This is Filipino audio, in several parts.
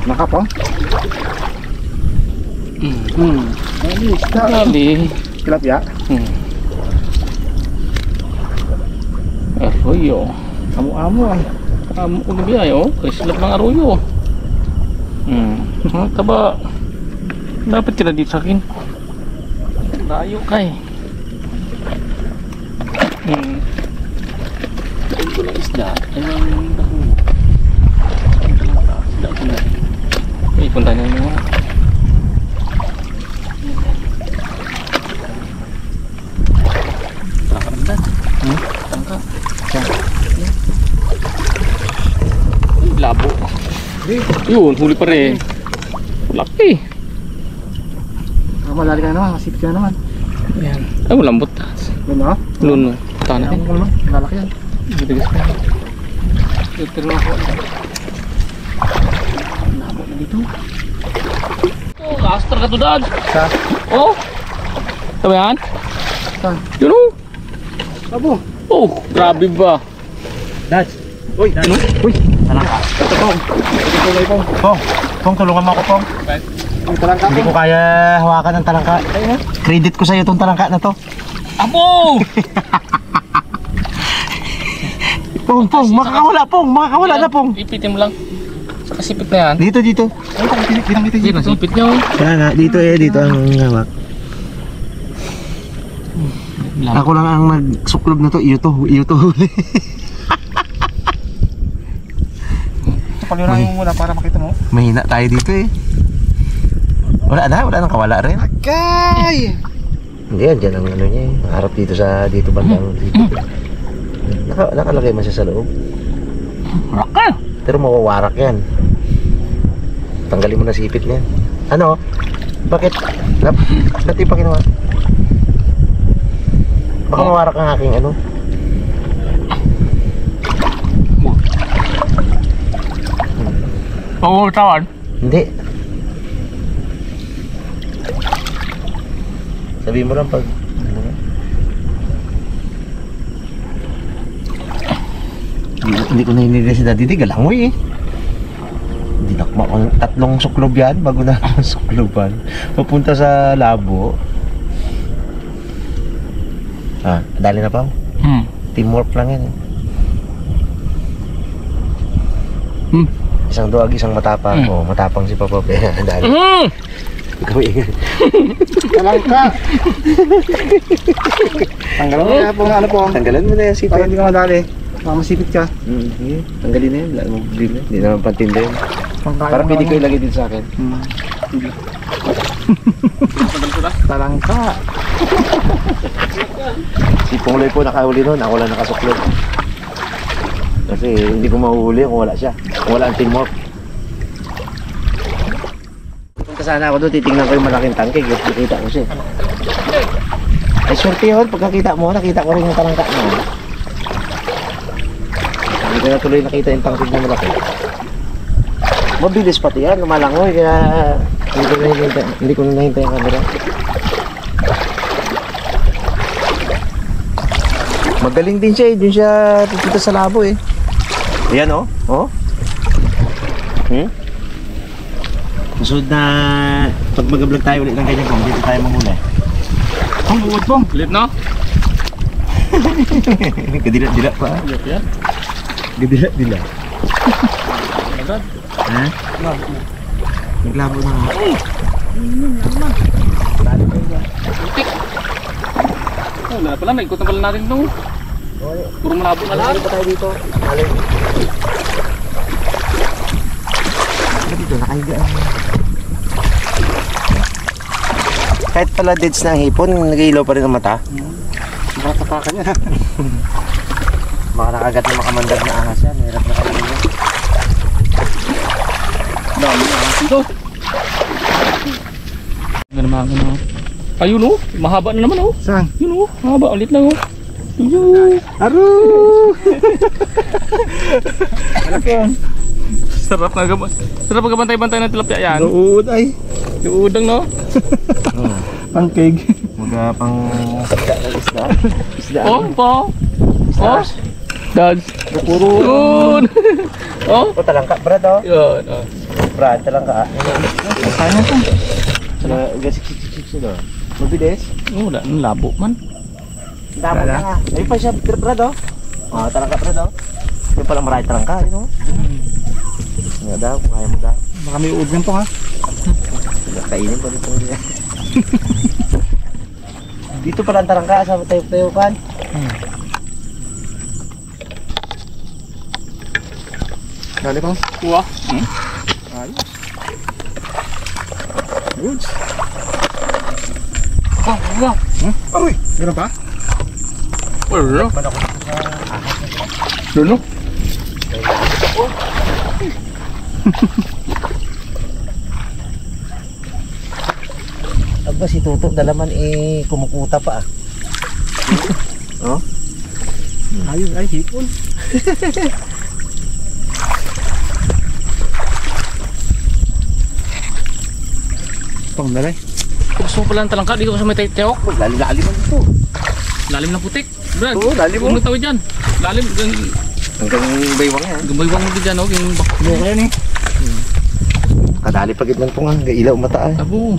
Nakap oh. Ay, isda. Dali. Tilapia. Arroyo. Amo-amo ay. Ano ba yun? Kaisilap ng arroyo. Taba. Dapat ka na dito sa akin. Layo kay. Kain ko lang isda. Ayun ako. Isda ko na. Ay, punta na yung mga. Tangka. Tangka. Labo. Yun, huli pa rin. Laki. Malali ka naman, masipit ka naman. Ayan. Ay, malambot. Yun oh. Luno. Tana rin. Malaki yan. Bibigas na. Pero ako. Labo na dito. Oh, kastar ka to, Dad. Sa? Oh. Sabi yan? Saan? Yun oh. Labo. Oh, grabe ba? Dad. Uy, Dad. Uy. Talangka. Ito Pong. Ito Pong. Pong. Pong, tulungan mo ako Pong. Talangka. Hindi ko kaya hawakan ng talangka. Credit ko sa iyo itong talangka na to. Abo! Pong, Pong, makakawala Pong, makakawala na Pong. Ipitin mo lang. Sa kasipit na yan. Dito, dito. Ay, pinang dito. Yan, nasipit nyo. Kaya nga, dito dito ang hawak. Ako lang ang nagsuklob na to, iyo to huli. Paglunahin mo muna para makita mo. Mahina tayo dito eh. Wala nang kawala rin. Agay! Hindi yan, dyan ang ano niya eh. Harap dito sa, dito bandang dito. Nakalagay man siya sa loob. Raka! Pero mawawarak yan. Tanggalin mo na sipit niya. Ano? Bakit? Ba't di pa ginawa? Baka mawarak ang aking ano. Oo, tawan. Hindi. Sabihin mo lang pag hindi ko na hinili si Daddy, galangoy eh. Hindi na kumakon. Tatlong suklob yan bago na sukloban. Papunta sa labo. Dali na pa. Teamwork lang yan eh. Isang duwag, isang matapang. Oh, matapang si Papa Pe. Dali. Talangka. Tanggalan mo na po ano po. Tanggalan mo na yan sipit. Hindi ka madali. Baka masipit ka. Tanggalin na yan. Wala mong problema. Hindi naman pantinda yun. Parang pwede ko ilagay dito sa akin. Talangka. Si Pongloy po nakahuli nun. Ako lang nakasuklod. Kasi hindi ko mahuhuli kung wala siya. Kung wala ang teamwork. Punta sana ako doon, titingnan ko yung malaking tangke. Nakita ko siya. Ay, swerte yun. Pagkakita mo, nakita ko rin yung talangka mo. Hindi ko na tuloy nakita yung tangke na malaki. Mabilis pati yan, lumalangoy. Kaya hindi ko na nahintay ang camera. Magaling din siya eh. Doon siya pupunta sa labo eh. Ayan oh. Oh. Susunod na pag mag-vlog tayo ulit ng ganyan Pong, dito tayo mamula. Pong, uwad Pong. Ulit na? Kadila-dila pa. Kadila-dila. Agad? Ha? Naglabo na nga. Putik. Wala pala, may ikot na pala natin ito. Puro malabo na lahat. Ano pa tayo dito? Alay. Dito, nakahiga. Kahit pala deads na ang hipon, nag-iilaw pa rin ang mata. Baka tapakan yan. Baka nakagat na makamandag na ahas yan. Hirap na kami nyo. Dami na ahas dito. Ganun na. Ayun oh, mahaba na naman oh. Saan? Yun oh, mahaba ulit lang oh. Yun. Aru! Malaki yan. Sarap magabantay-bantay ng tilapia yan. Luud ay. Luudang no? Pangkeg. Mga pang sakta ng isda. Isda. Oh, po. Oh. Dad. Puro. Yun. Oh. O talangka brad oh. Yun. Oh. Brad, talang ka. Kaya na ito. Gasik-sik sila. Mabilis. Wala, ang labo man. Dapat na nga. Ayun pa siya, Brad, oh. Ah, talang ka, Brad, oh. Yung palang marami talang ka, yun, oh. Nga daw, kung kaya mo daw. Baka may uod lang po ha. Kainin ko dito. Dito pala ang tarangka sa tayo-tayo kan. Dali ko. Kuha. Ayos. Goods. Kuha. Uy, meron pa? Wala. Lolo. Aba si Tuto dalaman kumukuta pa ah. Oh? Ayun ay hipon. Panglalay. Gusto mo pala ng talangka dito sa may tayok. Lalim-lalim ang dito. Lalim ng putik. Brad. Oo, lalim mo. Huwag mo tawid dyan. Lalim. Hanggang baywang yan. Gumbaywang mo din dyan. Yung baklo kaya ni. Kadali pa gitman po nga. Ilaw mata eh. Abo.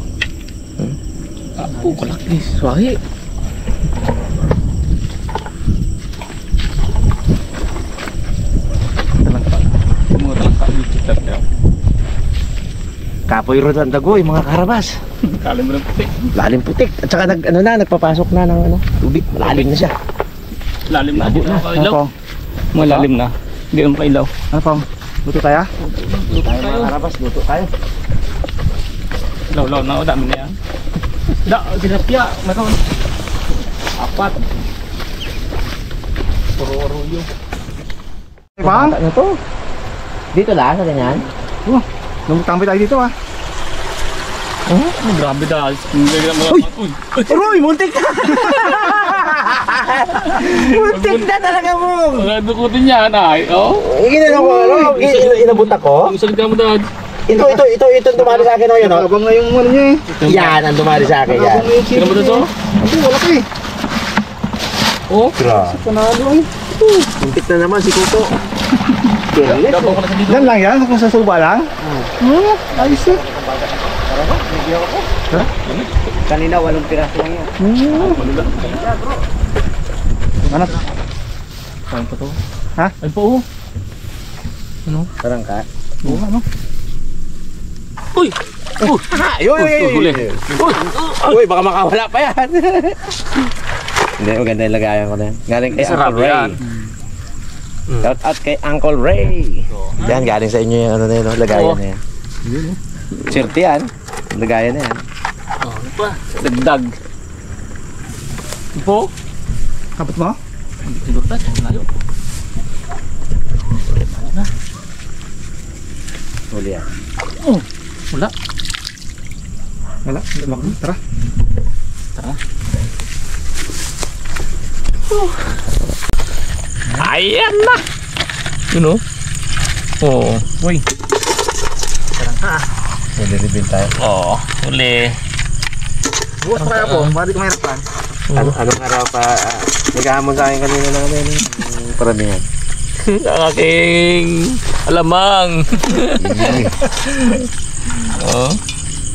Abo, kalakis. Swahi. Talangka. Yung mga talangka dito. Kapoy road ang dago yung mga karabas. Lalim mo ng putik. Lalim putik. At saka nagpapasok na ng tubig. Lalim na siya. Lalim na. Labo na. Ilaw. Mga lalim na. Hindi naman pa ilaw. Ano pang? Luto tayo? Luto Tayo tayo. mga karabas, luto tayo. Law na. O, dami na yan. Tilapia. Meron. 4. Puro arroyo. Bang? Ano to? Dito lang sa ganyan? Lumutambay tayo dito ah. Oh, grabe dahil. Uy! Roy, muntik na! Muntik na talaga mo! Dukutin yan ay. Oh. Ginano ko, inabot ako? Ang salita mo dahil. Ito dumali sa akin o yun o. Abang nga yung ano niya eh. Yan ang dumali sa akin yan. Abang nga yung Sino ba ito? Hindi, wala ka eh. Oh. Grabe. Panalo eh. Muntik na naman si Kuto. Careless Dapat eh. ko na sa dito. Yan lang yan, kung sa suba lang. Ayos eh. Kanina 8 piraso lang yan. Ano? Saan pa to? Ha? Ay po. Ano? Parang ka. Oo, ano? Uy! Uy! Huli. Uy, baka makawala pa yan. Hindi, maganda yung lagayan ko na yan. Galing kay Sarap Uncle Ray. yan. Shout out kay Uncle Ray. Yan, galing sa inyo yung ano na yun, no? Lagayan na yan. Swerte yan. Lagayan na yan. Oh, ano pa? Dagdag. Po? Kapit mo? Siguro tayo. Malayo. Huli yan. Oh, wala. Wala, tara. Tara. Ayan na. Yun o. Oo. Uy. Niliribin tayo. Oo. Huli. Bukas pa kaya po, baka di kumayarap pa. Anong araw pa? Nag-aamon sa akin kanina na kami. Paramihan. Ang aking alamang. Oo.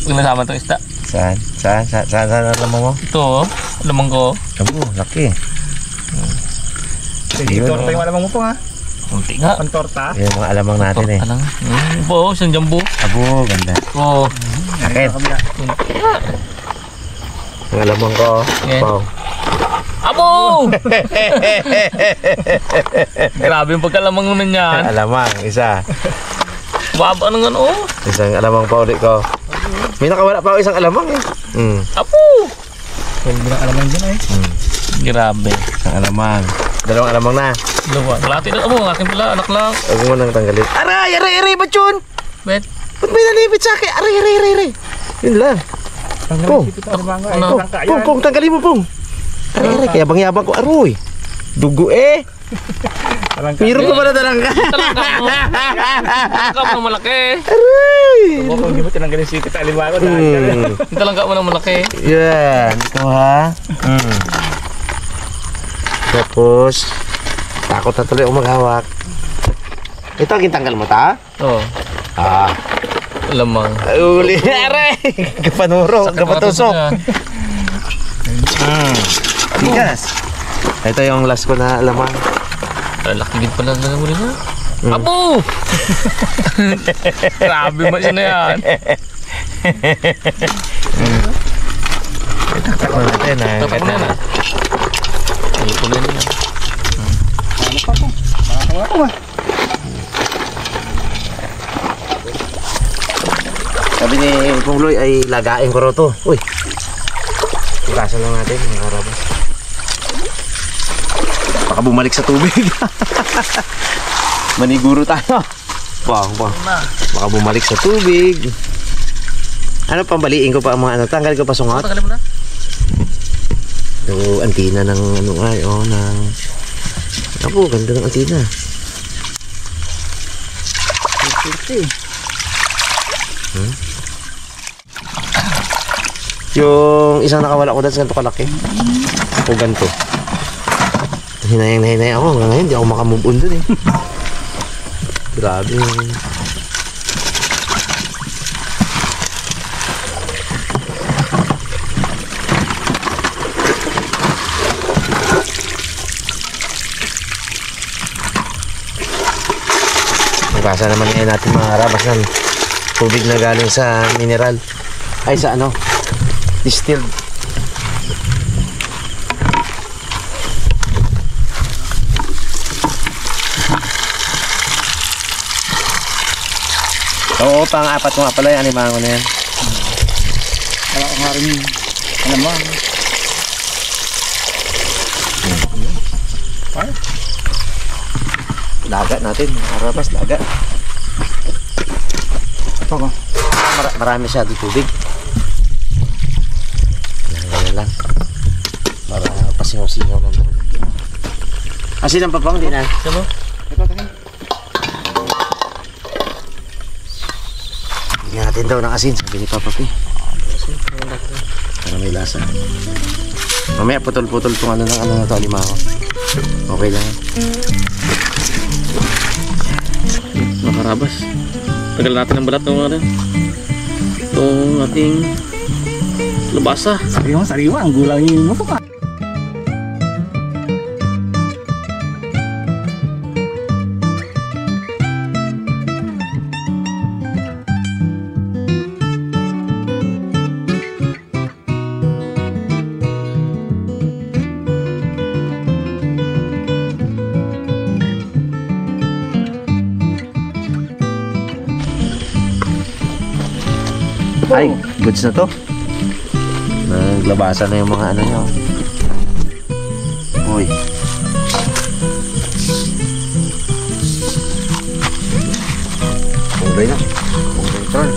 Huwag nasama itong isda. Saan? Saan alam mo? Ito, alamang ko. Abo, laki. Sige, torta yung alamang mo po ha. Kunti nga. Pantorta. Yan mga alamang natin eh. Alang. Po, isang jumbo. Abo, ganda. Oo. Akin. Ang alamang ko. Yeah. Wow. Abo! Grabe yung pagkalamang mo na niyan. Alamang, isa. Baba ng ano. Isang alamang pa ulit ko. May nakawala pa ako isang alamang eh. Apo! Pwede bilang alamang dyan eh. Grabe. Isang alamang. Dalawang alamang na. Dalawa. Kalati na. Abo, ang akin pala. Anak lang. Huwag mo nang tanggalin. Aray! Ba't yun? Bet. Ba't may nalipit sa akin? Aray! Yun lang. Pong. Pong, tanggalin mo, Pong. Aray, kaya bang-yabang ko. Aroy. Dugo eh. Meron pa pala talangka. Talangka mo ng malaki. Aray. Kung di mo tinanggalin si Tita Alimago Talangka mo ng malaki. Yan. Ito ha. Tapos, takot na tuloy ako maghawak. Ito ang tanggal mo ta? Oo. Lamang. Uli. Aray! Kapanuro. Kapatusok. Bigas. Ito yung last ko na lamang. Laki din pala na muli na. Abo! Grabe mo siya na yan. Taktak na natin. Tapak na yan. Ay, kulay na. Sabi ni Kung Loy ay lagain ko ro to. Uy. Tugasan lang natin mga karabas. Baka bumalik sa tubig. Maniguro tayo. Wow. Baka bumalik sa tubig. Ano pambaliin ko pa ang mga ano? Tanggal ko pa sungot. Tanggalin mo na. Ito, antina ng ano ay, ng... Apo, ganda ng antina. Yung isang nakawala ko dahil sa ganito kalaki. Ako ganito. Hinayang na hinayang ako. Hanggang ngayon, di ako makamove on dun eh. Grabe. Basa naman ngayon natin mga karabas ng tubig na galing sa mineral. Ay sa ano? Distilled. Oo, pang-apat ko nga pala yung animango na yan. Wala ko nga rin. Alam mo. Dagat natin, harabas, dagat. Ito ko. Marami siya di tubig. Ganyan lang. Para pasingaw-singaw lang. Asin ang papang, di na. Sabo? Ito, tingin. Bigyan natin daw ng asin, sabi ni Papa P. Para may lasa. Mamaya putol-putol itong ano ng ano na ito, alimango. Okay lang. Makarabas. Tagal natin ang balat ng ano. Itong ating labasa. Sariwa. Ang gulangin mo pa. Ay, goods na to. Naglabasa na yung mga ano nyo. Uy. Pungay na. Pungay turn.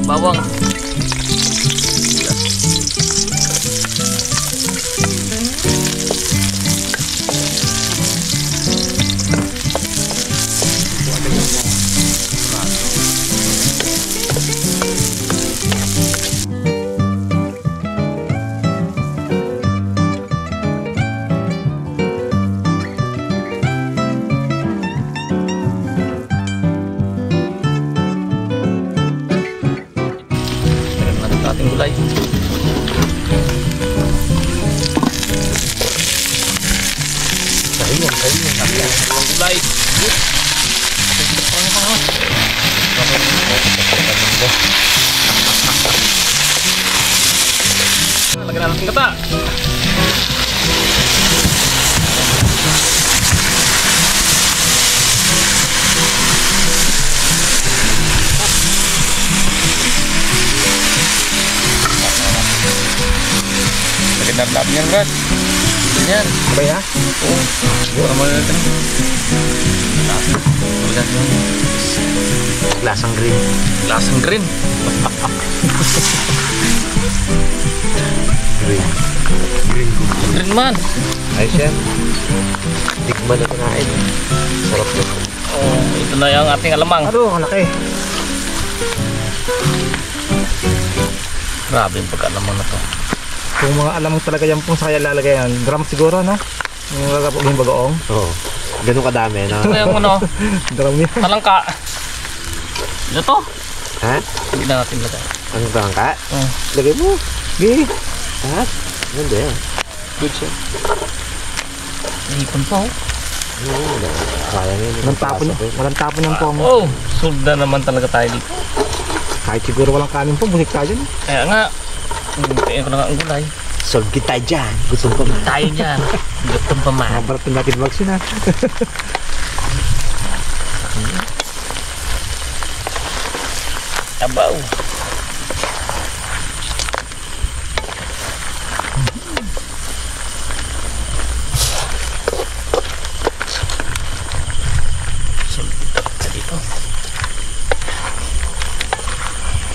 Bawang. Ating gulay. Ang gulay. Lagyan na natin kata. Lap-lap niyan, Brad. Ganyan. Okay ha? Oo. Buka mo na natin. Lasang green. Lasang green. Green. Green man. Ayos yan. Tikman na kinain. Sarap na. Oh, ito na yung ating alamang. Ano, ang laki. Grabe yung pagka-alamang na to. Kung mga alam mo talaga yan pong sa kaya lalagay yan. Gram siguro, no? Yung lalapag yung bagoong. Oo. Ganun kadami, no? Ito na yung ano, Gram yan. talangka. Ito to. Ha? Hindi na natin lagay. Ano ba ang ka? Oh. Lagay mo. Gigi. Ha? Ganda yan. Good siya. Ipon pa oh. Oo, sayang yun. Walang tapon yan. Walang tapon yan po. Oh, sulda naman talaga tayo dito. Kahit siguro walang kanin po, bulik tayo dyan. Kaya nga, tingin ko na nga ang gulay. Solve kita dyan. Gusto ko pa. Tayo dyan. Gutom pa man. Mabaratin natin bags yun ha. Abaw. Sulda ka dito.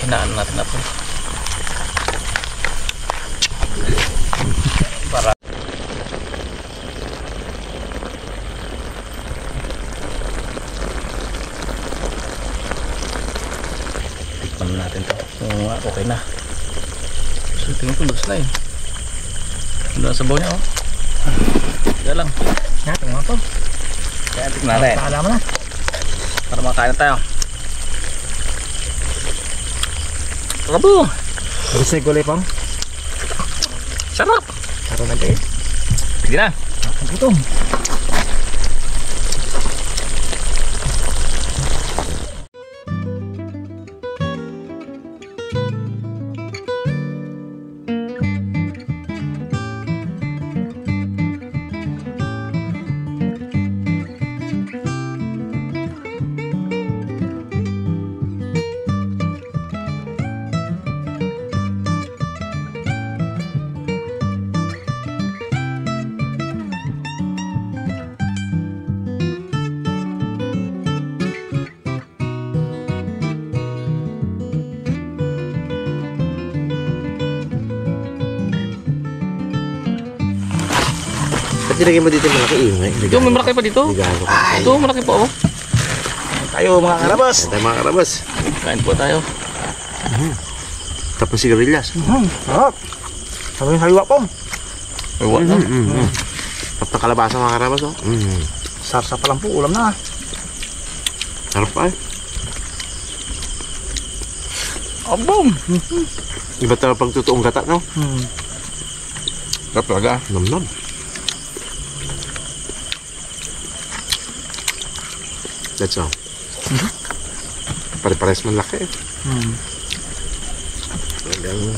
Hinaan natin na po. Para tikman natin to. Okay na. So tingin ko lubos na eh. Ano ang sabaw niya oh. Kaya lang. Natin nga po. Kaya tikman natin. Alam mo na. Para makain na tayo. Rabo! Gusto yung gulay pang. Sarap! Sarap na kayo. Sige na. Gutom. Ba't nilagay mo dito yung malaki ingay? Ito, may malaki pa dito. Ligalo ka. Ito, malaki pa oh. Tayo mga karabas. Tayo mga karabas. Kain po tayo. Tapos sigarilyas. Sarap. Sabi yung haliwa pong. Ay, wala. Tapos na kalabasa mga karabas. Oh. Sarsa pa lang po. Ulam na. Sarap pa eh. Abom! Iba talaga pag totoong gata, no? Sarap talaga. Nam-nam. That's all. Pare-pares man laki eh. Talagang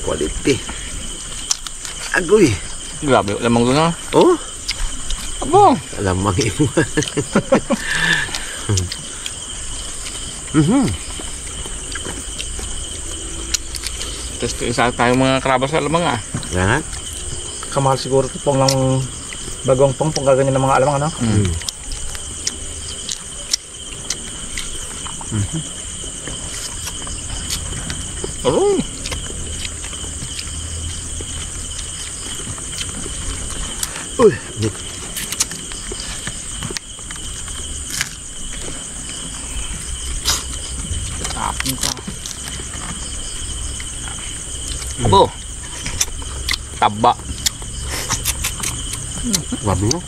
quality. Agoy. Grabe, lamang doon ah. Oh, Abom! alamang iwan. Tapos isa tayo mga karabas sa lamang ah. Yan. Kamahal siguro ito pong ng bagong pong gaganyan ng mga alamang ano. Aroy! Uy, Tapon ka. Abo! Taba. wabi mo.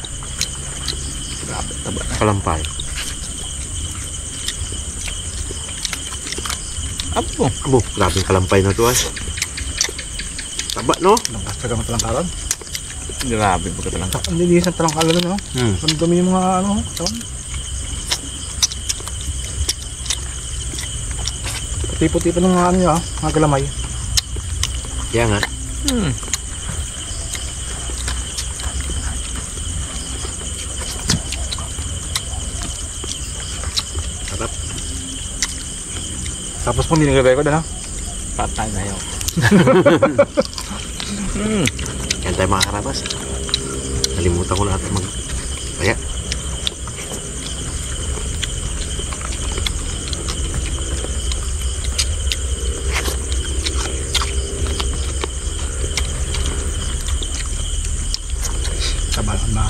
Grabe, taba. Kalampay. Abo! Abo, grabe yung kalampay na to ah. Taba, no? Langkas talaga ng talangkalan. Grabe, pagka lang. Ang linis ng talangkalan no. Ang dumi yung mga ano. Tawan. Tipo-tipo ng mga ano nyo mga galamay. Kaya nga. Sarap. Tapos po nilagay ko din ha. Patay na yun. Yan tayo mga karabas. Nalimutan ko lahat mag... Kaya. Sabalan na.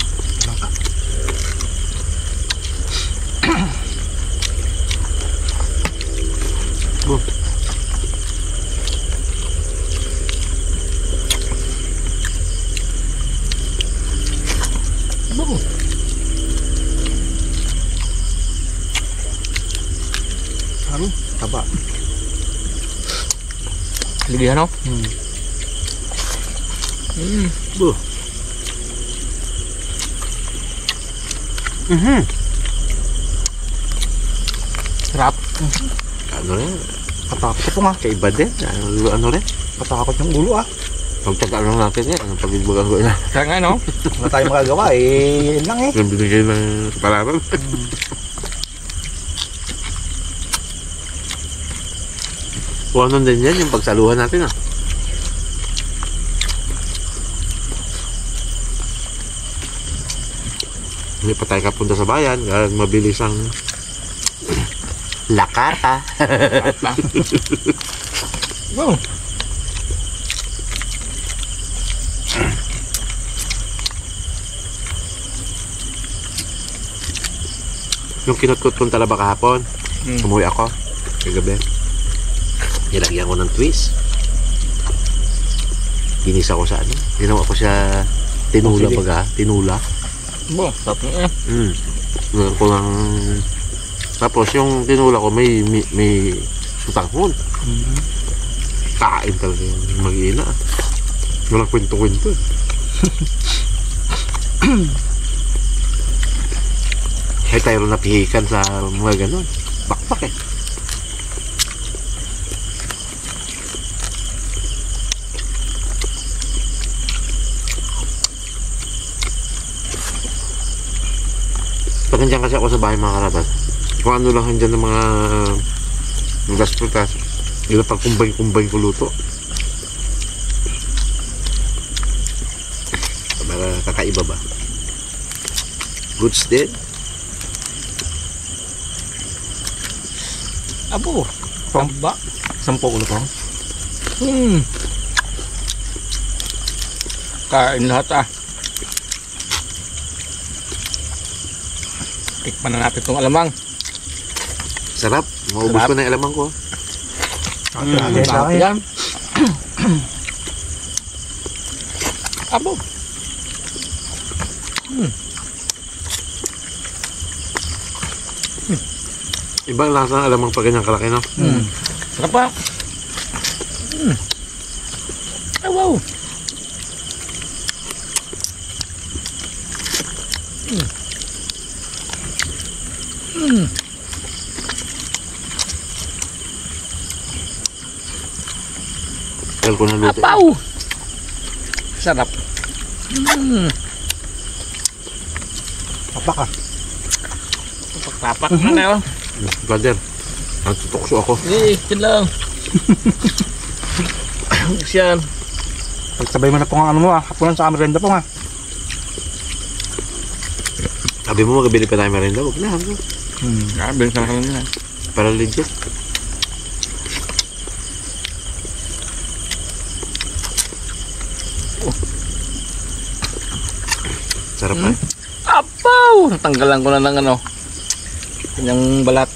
Langka. Abo. Haru, taba. Ligihan no? Buh. Sarap. Ano rin? Patakot ito nga. Kaiba din. Ano rin? Patakot yung ulo ah. Pagtagaan lang natin yan. Anong pag-ibagan ko na? Kaya nga no? Wala tayong magagawa eh. Yun lang eh. Yung binigay ng kapalaran. Kung ano din yan, yung pagsaluhan natin ah. Hindi pa tayo kapunta sa bayan. Kaya mabilis ang lakata. Wow. Yung kinutkot kong talaba kahapon, umuwi ako kagabi. Nilagyan ko ng twist. Ginisa ko sa ano. Ginawa ko siya tinula sige. baga. Tinula. Bo, sarap na eh. Gawin ko lang. Tapos yung tinula ko may sutanghon. Kain talaga yung mag-iina. Walang kwento-kwento. Ay tayo napihikan sa mga ganon. Bakbak eh. Pag nandiyan kasi ako sa bahay mga karabas, kung ano lang nandiyan ng mga prutas, yun pag kumbay-kumbay ko luto. Para kakaiba ba? Goods din. Abo. Pamba. 10 ulo ko. Kain lahat ah. Tikman na natin itong alamang. Sarap. Maubos Sarap. ko na yung alamang ko. Sarap yan. Abo. Ibang lasa ng alamang pag ganyang kalaki, no? Sarap pa. Ay, wow. Tagal ko na luto. Apaw. Sarap. Tapak ah. Tapak na na yun. Brother, nagtutukso ako. Eh, yun lang. Yan. Pagsabay mo na po ang ano mo ah. Hapunan sa merienda po nga. Sabi mo magabili pa tayo merienda, huwag na. Bilhin sa kanan nila. Para legit. Sarap eh. Apaw! Natanggalan ko na ng ano. Kanyang balat.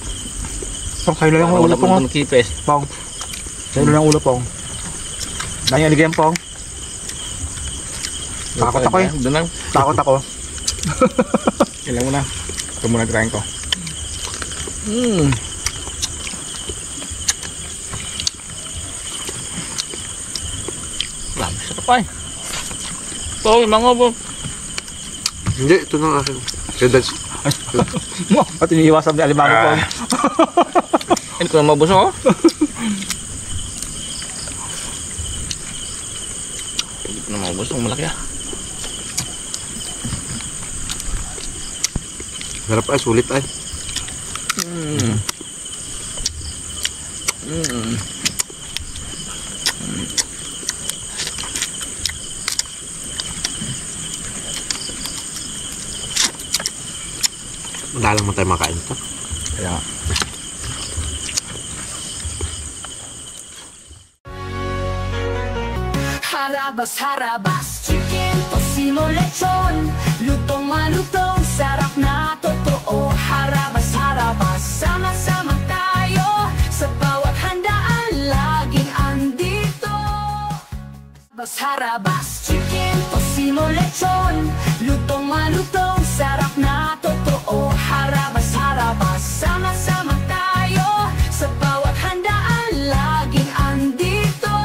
Pong, sa'yo lang yung ulo po nga. Ng kipes. Pong. Sa'yo lang yung ulo pong. Dahil yung aligyan pong. Takot ako eh. Doon lang. Takot ako. Ilan mo na. Ito muna tirahin ko. Sarap pa eh. Ito, yung mga po. Hindi, ito na akin. Kaya that's... At iniiwasan ni alimango pong. Hindi ko na mabuso oh. Hindi ko na mabuso. Ang malaki ah. Sarap ay, sulit ay. Madalang mo tayo makain ito. Kaya nga. Harabas, harabas, chicken, tosino, lechon. Harabas, chicken, tosino, lechon, lutong malutong, sarap na totoo. Harabas, harabas, sama-sama tayo, sa bawat handaan laging andito.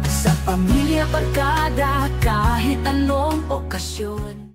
Sa pamilya, barkada, kahit anong okasyon.